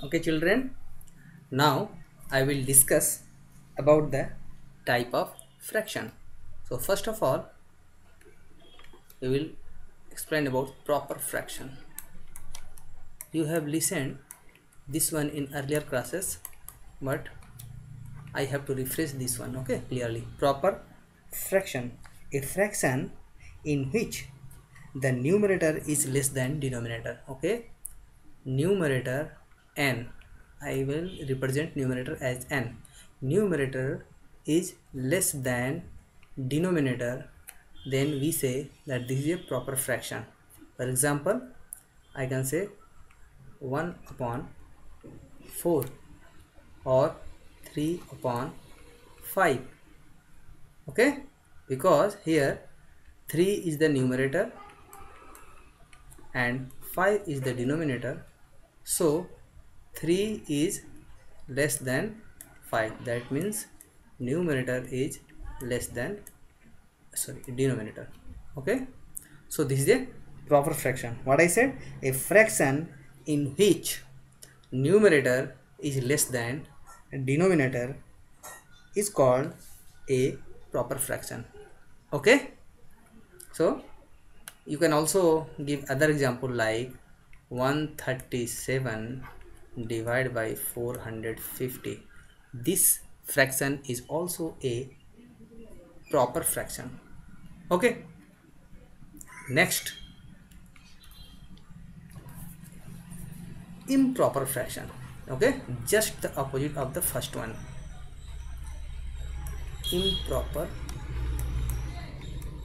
Okay children, now I will discuss about the type of fraction. So first of all we will explain about proper fraction. You have listened this one in earlier classes, but I have to refresh this one, okay, clearly. Proper fraction, a fraction in which the numerator is less than denominator. Okay, numerator n, I will represent numerator as n. Numerator is less than denominator, then we say that this is a proper fraction. For example, I can say 1 upon 4 or 3 upon 5. Okay, because here 3 is the numerator and 5 is the denominator, so 3 is less than 5. That means numerator is less than denominator. Okay, so this is a proper fraction. What I said, a fraction in which numerator is less than denominator is called a proper fraction. Okay, so you can also give other example like 137 divided by 450. This fraction is also a proper fraction. Okay, next, improper fraction. Okay, just the opposite of the first one. Improper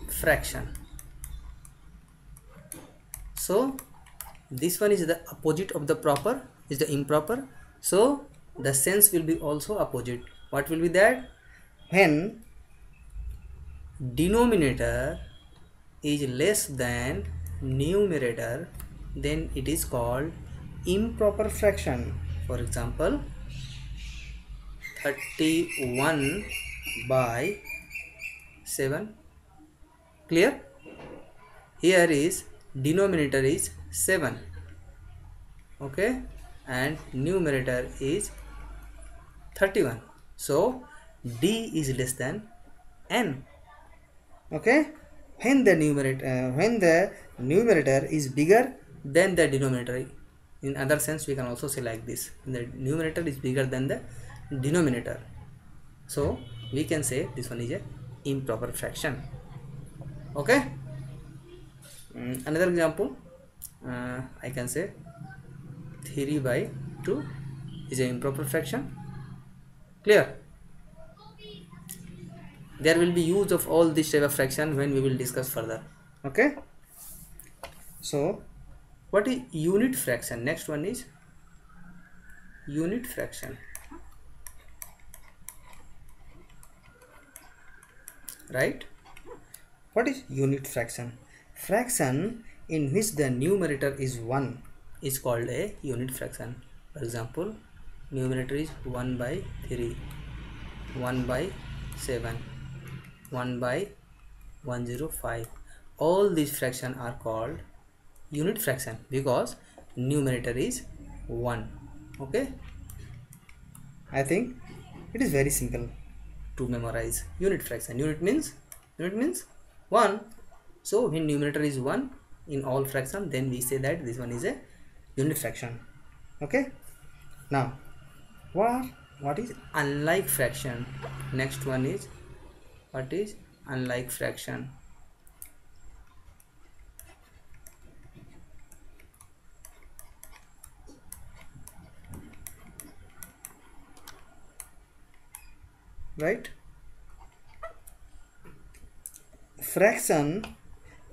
fraction. So this one is the opposite of the proper, is the improper, so the sense will be also opposite. What will be that? When denominator is less than numerator, then it is called improper fraction. For example, 31 by 7. Clear? Here is denominator is 7, okay, and numerator is 31, so d is less than n. Okay, when the numerator is bigger than the denominator, in other sense we can also say like this, the numerator is bigger than the denominator, so we can say this one is a improper fraction. Okay, another example, I can say 3 by 2 is an improper fraction. Clear? There will be use of all this type of fraction when we will discuss further. Okay, so what is unit fraction? Next one is unit fraction, right? What is unit fraction? Fraction in which the numerator is 1 is called a unit fraction. For example, numerator is 1 by 3, 1 by 7, 1 by 105. All these fractions are called unit fraction because numerator is 1. Okay, I think it is very simple to memorize unit fraction. Unit means 1, so when numerator is 1 in all fraction, then we say that this one is a unit fraction. Okay, now what is unlike fraction? Next one is, what is unlike fraction? Right, fraction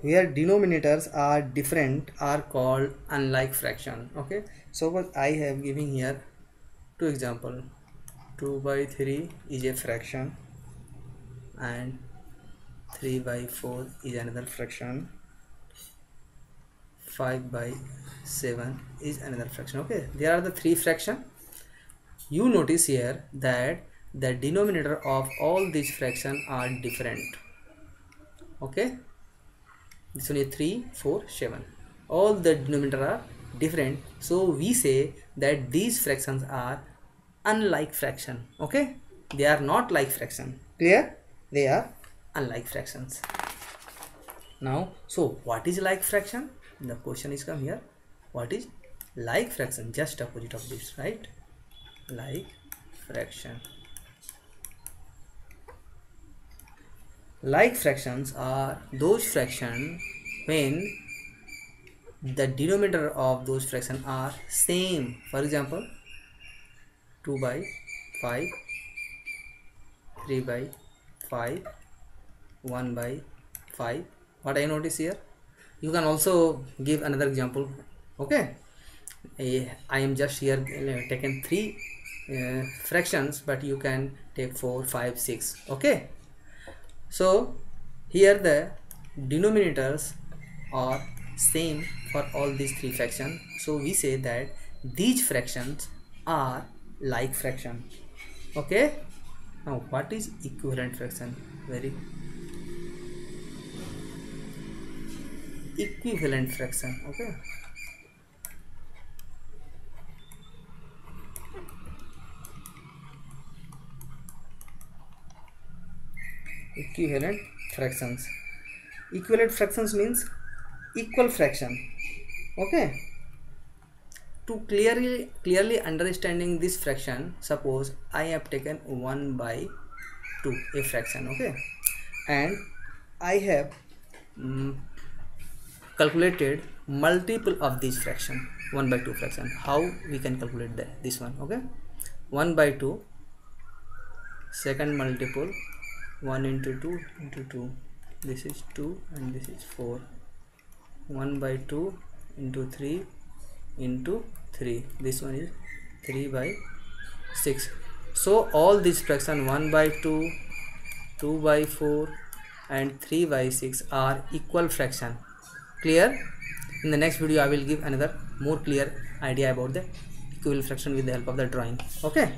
where denominators are different are called unlike fraction. Okay, so what I have given here two example. 2 by 3 is a fraction and 3 by 4 is another fraction, 5 by 7 is another fraction. Okay, there are the three fraction. You notice here that the denominator of all these fractions are different. Okay, this one is 3, 4, 7. All the denominator are different, so we say that these fractions are unlike fraction. Okay, they are not like fraction. Clear? They are unlike fractions. Now, so what is like fraction? The question is come here. What is like fraction? Just opposite of this, right? Like fraction. Like fractions are those fractions when the denominator of those fractions are same. For example, 2 by 5, 3 by 5, 1 by 5. What I notice here? You can also give another example. Okay, I am just here taken 3 fractions, but you can take 4, 5, 6. Okay, so here the denominators are same for all these 3 fractions, so we say that these fractions are like fraction. Okay, now what is equivalent fraction? Very equivalent fraction. Okay, equivalent fractions. Equivalent fractions means equal fraction. Okay, to clearly understanding this fraction, suppose I have taken 1 by 2, a fraction. Okay, and I have calculated multiple of these fraction, 1 by 2 fraction. How we can calculate this one? Okay, 1 by 2, second multiple, 1 into 2 into 2, this is 2 and this is 4, 1 by 2 into 3 into 3, this one is 3 by 6. So all these fraction 1 by 2, 2 by 4 and 3 by 6 are equal fraction. Clear? In the next video I will give another more clear idea about the equivalent fraction with the help of the drawing. Okay.